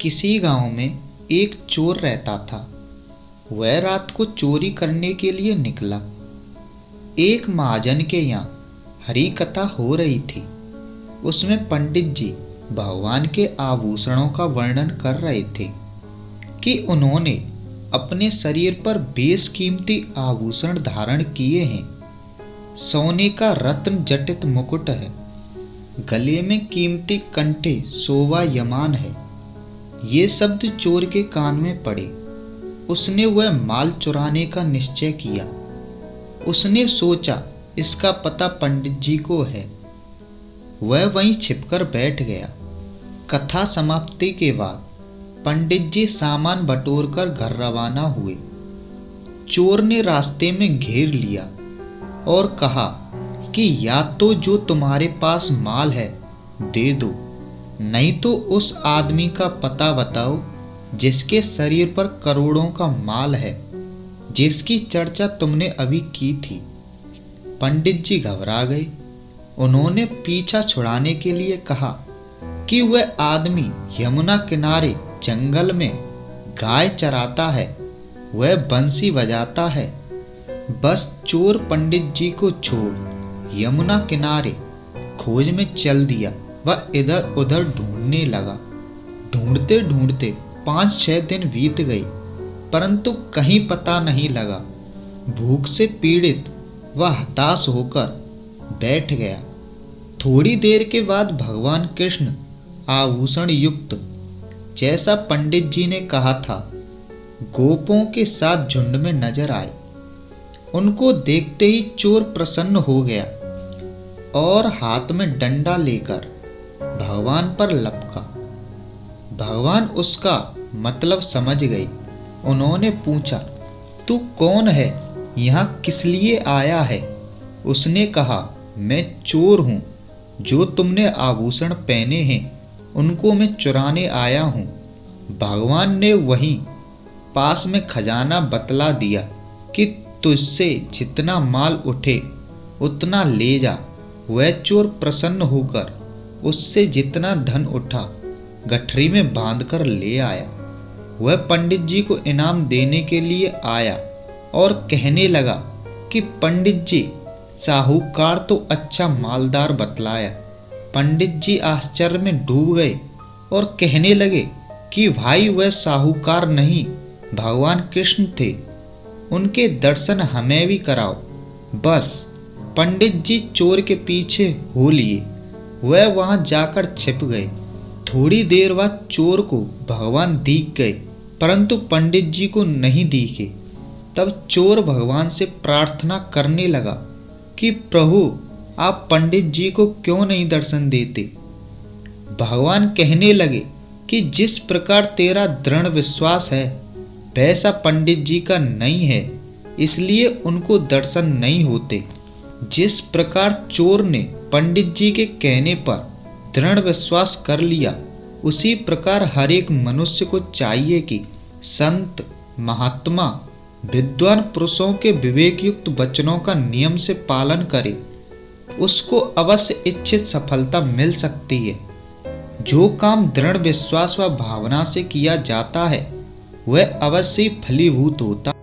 किसी गांव में एक चोर रहता था। वह रात को चोरी करने के लिए निकला। एक महाजन के यहाँ हरी कथा हो रही थी। उसमें पंडित जी भगवान के आभूषणों का वर्णन कर रहे थे कि उन्होंने अपने शरीर पर बेशकीमती आभूषण धारण किए हैं। सोने का रत्न जटित मुकुट है, गले में कीमती कंठे शोभायमान है। ये शब्द चोर के कान में पड़े। उसने वह माल चुराने का निश्चय किया। उसने सोचा इसका पता पंडित जी को है। वह वहीं छिपकर बैठ गया। कथा समाप्ति के बाद पंडित जी सामान बटोरकर घर रवाना हुए। चोर ने रास्ते में घेर लिया और कहा कि या तो जो तुम्हारे पास माल है दे दो, नहीं तो उस आदमी का पता बताओ जिसके शरीर पर करोड़ों का माल है, जिसकी चर्चा तुमने अभी की थी। पंडित जी घबरा गए। उन्होंने पीछा छुड़ाने के लिए कहा कि वह आदमी यमुना किनारे जंगल में गाय चराता है, वह बंसी बजाता है। बस चोर पंडित जी को छोड़ यमुना किनारे खोज में चल दिया। वह इधर उधर ढूंढने लगा। ढूंढते ढूंढते 5-6 दिन बीत गए, परंतु कहीं पता नहीं लगा। भूख से पीड़ित वह हताश होकर बैठ गया। थोड़ी देर के बाद भगवान कृष्ण आभूषण युक्त, जैसा पंडित जी ने कहा था, गोपों के साथ झुंड में नजर आए। उनको देखते ही चोर प्रसन्न हो गया और हाथ में डंडा लेकर भगवान पर लपका। भगवान उसका मतलब समझ गए। उन्होंने पूछा, तू कौन है, यहाँ किस लिए आया है? उसने कहा, मैं चोर हूँ। जो तुमने आभूषण पहने हैं उनको मैं चुराने आया हूँ। भगवान ने वहीं पास में खजाना बतला दिया कि तुझसे जितना माल उठे उतना ले जा। वह चोर प्रसन्न होकर उससे जितना धन उठा गठरी में बांधकर ले आया। वह पंडित जी को इनाम देने के लिए आया और कहने लगा कि पंडित जी, साहूकार तो अच्छा मालदार बतलाया। पंडित जी आश्चर्य में डूब गए और कहने लगे कि भाई, वह साहूकार नहीं, भगवान कृष्ण थे। उनके दर्शन हमें भी कराओ। बस पंडित जी चोर के पीछे हो लिए। वह वहां जाकर छिप गए। थोड़ी देर बाद चोर को भगवान दिख गए, परंतु पंडित जी को नहीं दिखे। तब चोर भगवान से प्रार्थना करने लगा कि प्रभु, आप पंडित जी को क्यों नहीं दर्शन देते? भगवान कहने लगे कि जिस प्रकार तेरा दृढ़ विश्वास है वैसा पंडित जी का नहीं है, इसलिए उनको दर्शन नहीं होते। जिस प्रकार चोर ने पंडित जी के कहने पर दृढ़ विश्वास कर लिया, उसी प्रकार हर एक मनुष्य को चाहिए कि संत, महात्मा, विद्वान पुरुषों के विवेक युक्त वचनों का नियम से पालन करे। उसको अवश्य इच्छित सफलता मिल सकती है। जो काम दृढ़ विश्वास व भावना से किया जाता है वह अवश्य फलीभूत होता है।